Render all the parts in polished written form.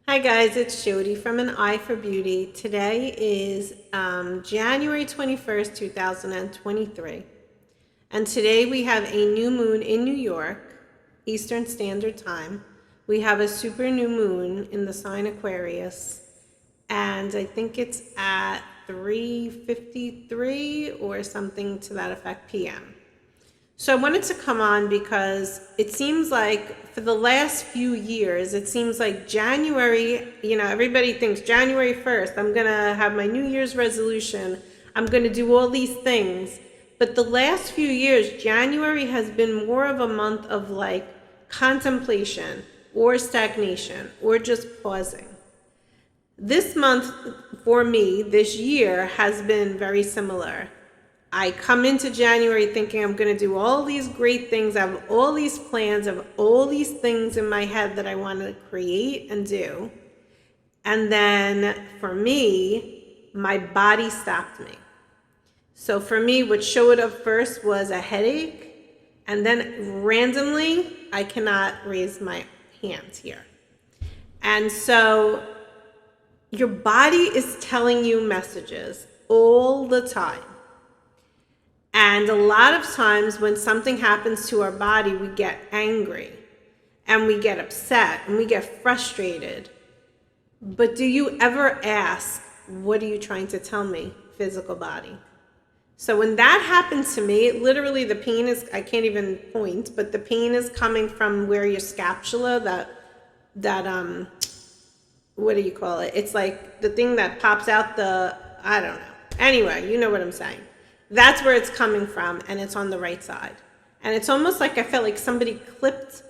Hi guys, it's Jody from An Eye for Beauty. Today is January 21st, 2023. And today we have a new moon in New York, Eastern Standard Time. We have a super new moon in the sign Aquarius. And I think it's at 3:53 or something to that effect p.m. So I wanted to come on because it seems like for the last few years, it seems like January, everybody thinks January 1st, I'm going to have my New Year's resolution. I'm going to do all these things. But the last few years, January has been more of a month of like contemplation or stagnation or just pausing. This month for me, this year, has been very similar. I come into January thinking I'm going to do all these great things. I have all these plans, I have all these things in my head that I want to create and do. And then for me, my body stopped me. So for me, what showed up first was a headache. And then randomly, I cannot raise my hands here. And so your body is telling you messages all the time. And a lot of times when something happens to our body, we get angry and we get upset and we get frustrated. But do you ever ask, what are you trying to tell me, physical body? So when that happened to me, literally the pain is, I can't even point, but the pain is coming from where your scapula, what do you call it? It's like the thing that pops out I don't know. Anyway, you know what I'm saying. That's where it's coming from, and it's on the right side. And it's almost like I felt like somebody clipped,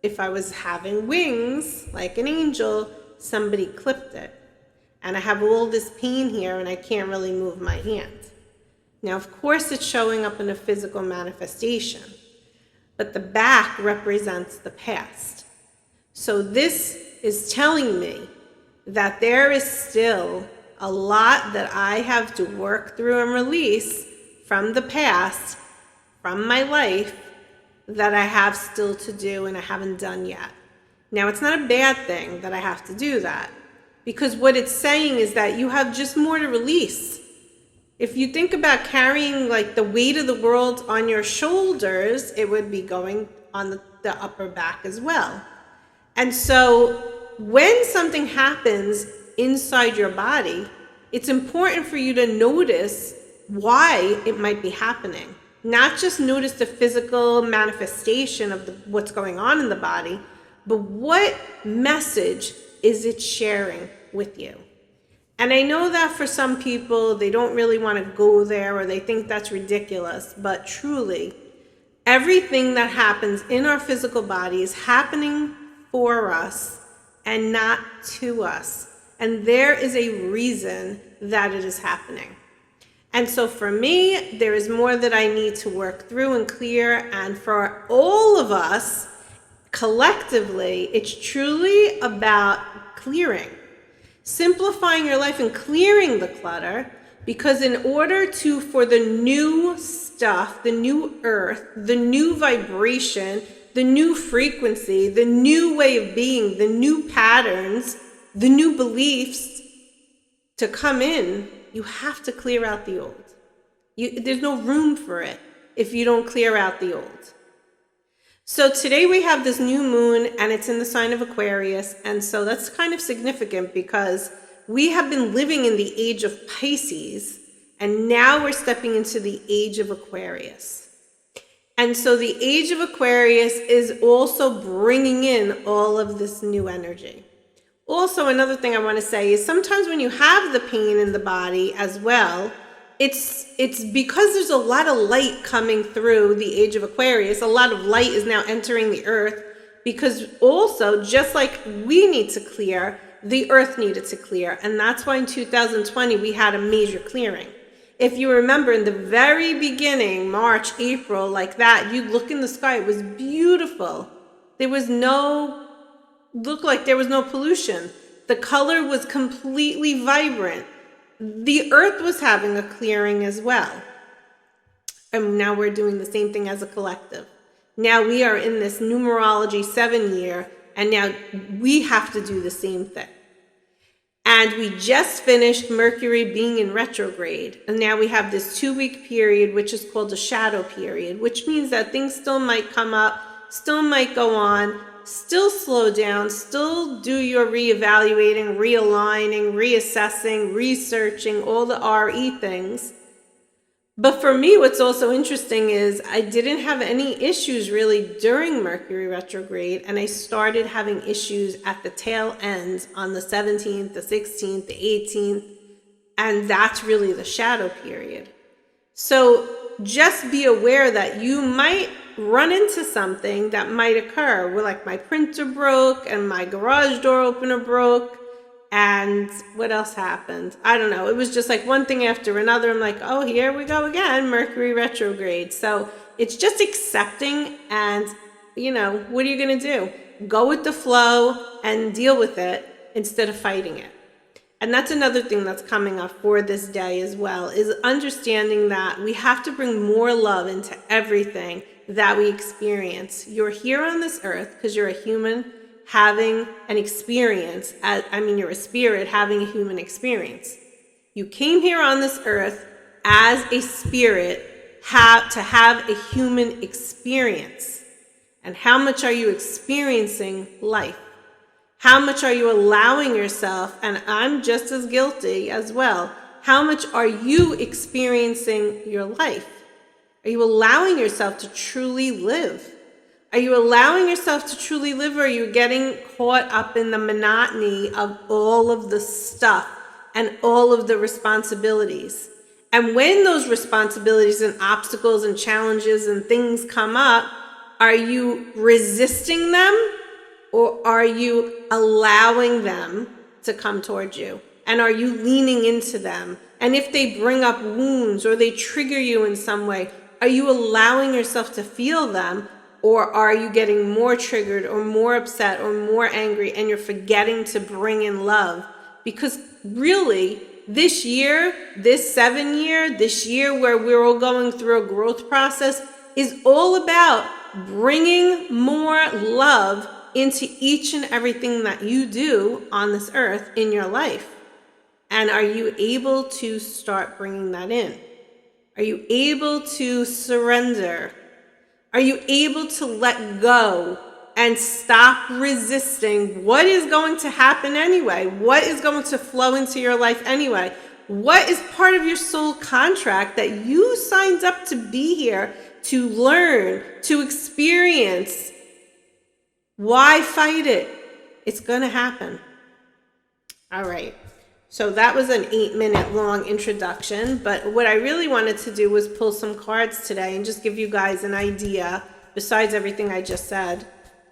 if I was having wings, like an angel, somebody clipped it. And I have all this pain here, and I can't really move my hand. Now, of course, it's showing up in a physical manifestation, but the back represents the past. So this is telling me that there is still a lot that I have to work through and release from the past, from my life, that I have still to do and I haven't done yet. Now, it's not a bad thing that I have to do that, because what it's saying is that you have just more to release. If you think about carrying like the weight of the world on your shoulders, it would be going on the upper back as well. And so when something happens inside your body, it's important for you to notice why it might be happening. Not just notice the physical manifestation of what's going on in the body, but what message is it sharing with you? And I know that for some people, they don't really want to go there or they think that's ridiculous, but truly, everything that happens in our physical body is happening for us and not to us. And there is a reason that it is happening. And so for me, there is more that I need to work through and clear. And for all of us, collectively, it's truly about clearing. Simplifying your life and clearing the clutter. Because in order for the new stuff, the new earth, the new vibration, the new frequency, the new way of being, the new patterns, the new beliefs to come in, you have to clear out the old. There's no room for it if you don't clear out the old. So today we have this new moon and it's in the sign of Aquarius. And so that's kind of significant because we have been living in the age of Pisces and now we're stepping into the age of Aquarius. And so the age of Aquarius is also bringing in all of this new energy. Also, another thing I want to say is sometimes when you have the pain in the body as well, it's because there's a lot of light coming through the age of Aquarius. A lot of light is now entering the earth because also, just like we need to clear, the earth needed to clear. And that's why in 2020, we had a major clearing. If you remember in the very beginning, March, April, like that, you'd look in the sky, it was beautiful. Looked like there was no pollution. The color was completely vibrant. The earth was having a clearing as well. And now we're doing the same thing as a collective. Now we are in this numerology 7 year, And now we have to do the same thing. And we just finished Mercury being in retrograde. And now we have this 2-week period, which is called a shadow period, which means that things still might come up, still might go on, still slow down, still do your reevaluating, realigning, reassessing, researching, all the RE things. But for me, what's also interesting is I didn't have any issues really during Mercury retrograde, and I started having issues at the tail ends on the 17th, the 16th, the 18th, and that's really the shadow period. So just be aware that you might run into something that might occur. Where like my printer broke and my garage door opener broke. And what else happened? I don't know. It was just like one thing after another. I'm like, oh, here we go again, Mercury retrograde. So it's just accepting and, what are you going to do? Go with the flow and deal with it instead of fighting it. And that's another thing that's coming up for this day as well, is understanding that we have to bring more love into everything that we experience. You're here on this earth because you're a human having an experience. You're a spirit having a human experience. You came here on this earth as a spirit to have a human experience. And how much are you experiencing life? How much are you allowing yourself, and I'm just as guilty as well, how much are you experiencing your life? Are you allowing yourself to truly live? Are you allowing yourself to truly live, or are you getting caught up in the monotony of all of the stuff and all of the responsibilities? And when those responsibilities and obstacles and challenges and things come up, are you resisting them, or are you allowing them to come towards you? And are you leaning into them? And if they bring up wounds or they trigger you in some way, are you allowing yourself to feel them? Or are you getting more triggered or more upset or more angry, and you're forgetting to bring in love? Because really, this year, this 7-year, this year where we're all going through a growth process is all about bringing more love into each and everything that you do on this earth in your life. And are you able to start bringing that in? Are you able to surrender? Are you able to let go and stop resisting what is going to happen anyway? What is going to flow into your life anyway? What is part of your soul contract that you signed up to be here to learn, to experience? Why fight it? It's going to happen. All right. So that was an 8-minute long introduction, but what I really wanted to do was pull some cards today and just give you guys an idea besides everything I just said.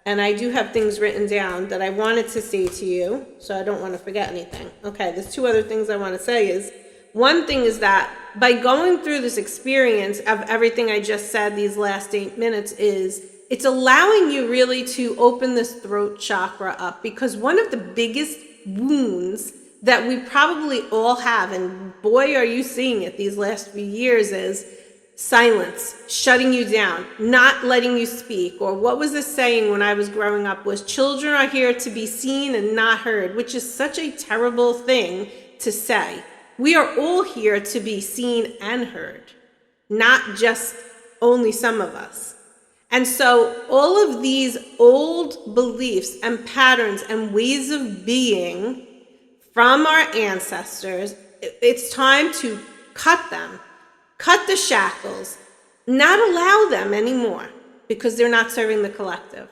And I do have things written down that I wanted to say to you, so I don't want to forget anything. Okay, there's 2 other things I want to say. One thing is that by going through this experience of everything I just said these last 8 minutes it's allowing you really to open this throat chakra up, because one of the biggest wounds that we probably all have, and boy are you seeing it these last few years, is silence, shutting you down, not letting you speak. Or what was the saying when I was growing up was, children are here to be seen and not heard, which is such a terrible thing to say. We are all here to be seen and heard, not just only some of us. And so all of these old beliefs and patterns and ways of being from our ancestors, it's time to cut them, cut the shackles, not allow them anymore, because they're not serving the collective.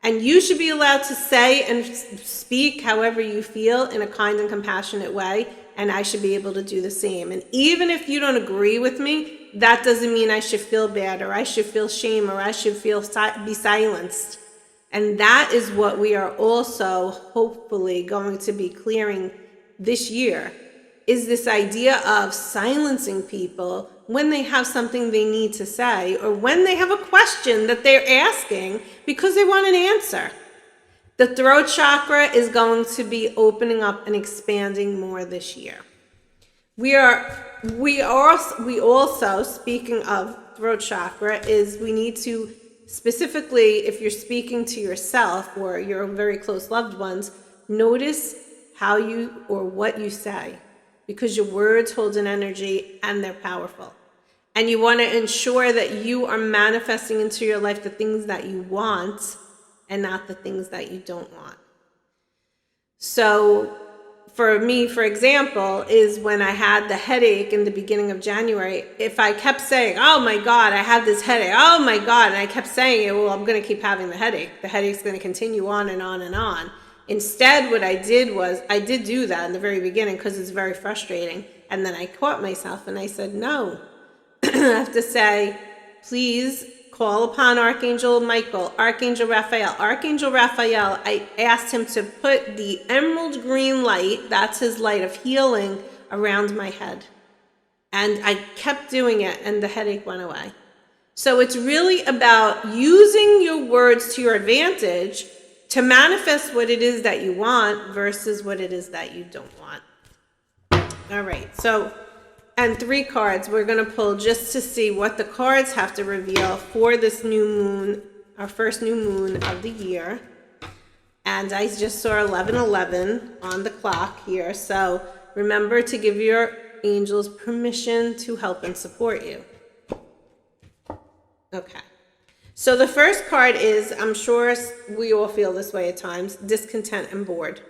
And you should be allowed to say and speak however you feel in a kind and compassionate way, and I should be able to do the same. And even if you don't agree with me, that doesn't mean I should feel bad, or I should feel shame, or I should be silenced. And that is what we are also hopefully going to be clearing this year, is this idea of silencing people when they have something they need to say, or when they have a question that they're asking because they want an answer. The throat chakra is going to be opening up and expanding more this year. We also, speaking of throat chakra, is we need to specifically if you're speaking to yourself or your very close loved ones, notice how you or what you say, because your words hold an energy and they're powerful. And you want to ensure that you are manifesting into your life the things that you want and not the things that you don't want. So for me, for example, is when I had the headache in the beginning of January, if I kept saying, oh my God, I have this headache, oh my God, and I kept saying it, well, I'm going to keep having the headache. The headache's going to continue on and on and on. Instead, what I did was, I did do that in the very beginning because it's very frustrating. And then I caught myself and I said, no. I have to say, please call upon Archangel Michael, Archangel Raphael. Archangel Raphael, I asked him to put the emerald green light, that's his light of healing, around my head. And I kept doing it and the headache went away. So it's really about using your words to your advantage to manifest what it is that you want versus what it is that you don't want. All right, so, and 3 cards we're going to pull just to see what the cards have to reveal for this new moon, our first new moon of the year. And I just saw 11:11 on the clock here, so remember to give your angels permission to help and support you. Okay. So the first card is, I'm sure we all feel this way at times, discontent and bored.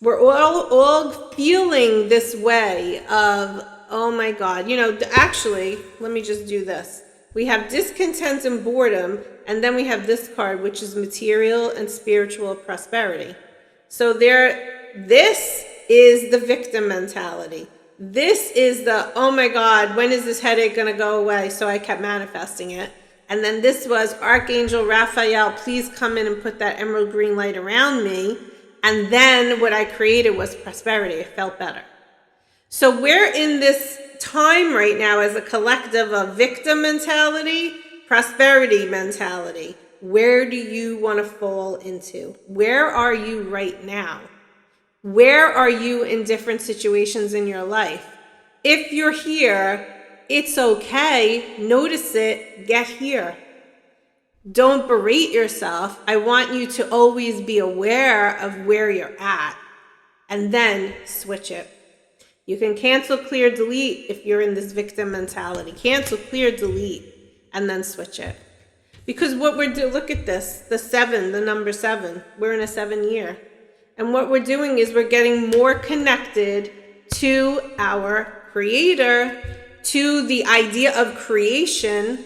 We're all feeling this way of, oh my God, actually, let me just do this. We have discontent and boredom, and then we have this card, which is material and spiritual prosperity. So this is the victim mentality. This is the, oh my God, when is this headache going to go away? So I kept manifesting it. And then this was Archangel Raphael, please come in and put that emerald green light around me. And then what I created was prosperity. It felt better. So we're in this time right now as a collective of victim mentality, prosperity mentality. Where do you want to fall into? Where are you right now? Where are you in different situations in your life? If you're here, it's okay. Notice it. Get here. Don't berate yourself. I want you to always be aware of where you're at and then switch it. You can cancel, clear, delete if you're in this victim mentality. Cancel, clear, delete, and then switch it. Because what we're doing, look at this, the 7, the number 7. We're in a 7 year. And what we're doing is we're getting more connected to our Creator, to the idea of creation,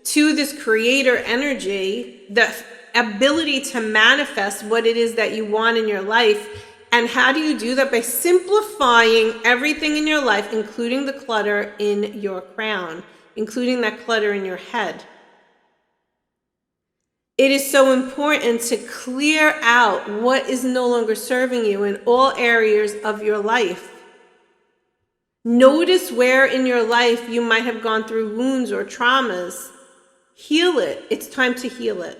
to this creator energy, the ability to manifest what it is that you want in your life. And how do you do that? By simplifying everything in your life, including the clutter in your crown, including that clutter in your head. It is so important to clear out what is no longer serving you in all areas of your life. Notice where in your life you might have gone through wounds or traumas. Heal it. It's time to heal it.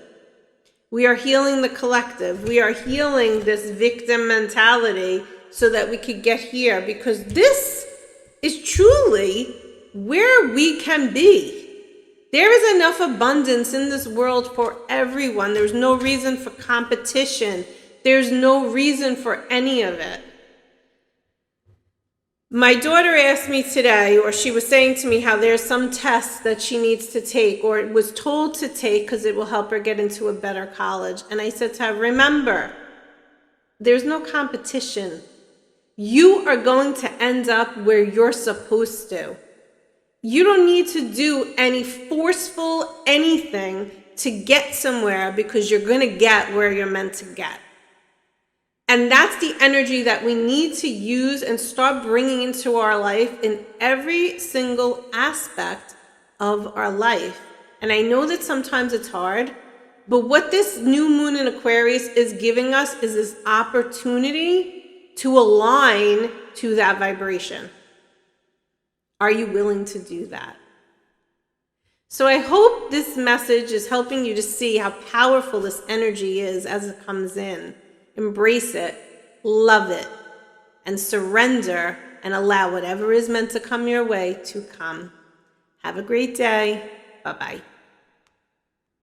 We are healing the collective. We are healing this victim mentality so that we could get here, because this is truly where we can be. There is enough abundance in this world for everyone. There's no reason for competition. There's no reason for any of it. My daughter asked me today, or she was saying to me how there's some tests that she needs to take or was told to take because it will help her get into a better college. And I said to her, remember, there's no competition. You are going to end up where you're supposed to. You don't need to do any forceful anything to get somewhere, because you're going to get where you're meant to get. And that's the energy that we need to use and start bringing into our life in every single aspect of our life. And I know that sometimes it's hard, but what this new moon in Aquarius is giving us is this opportunity to align to that vibration. Are you willing to do that? So I hope this message is helping you to see how powerful this energy is as it comes in. Embrace it, love it, and surrender and allow whatever is meant to come your way to come. Have a great day. Bye-bye.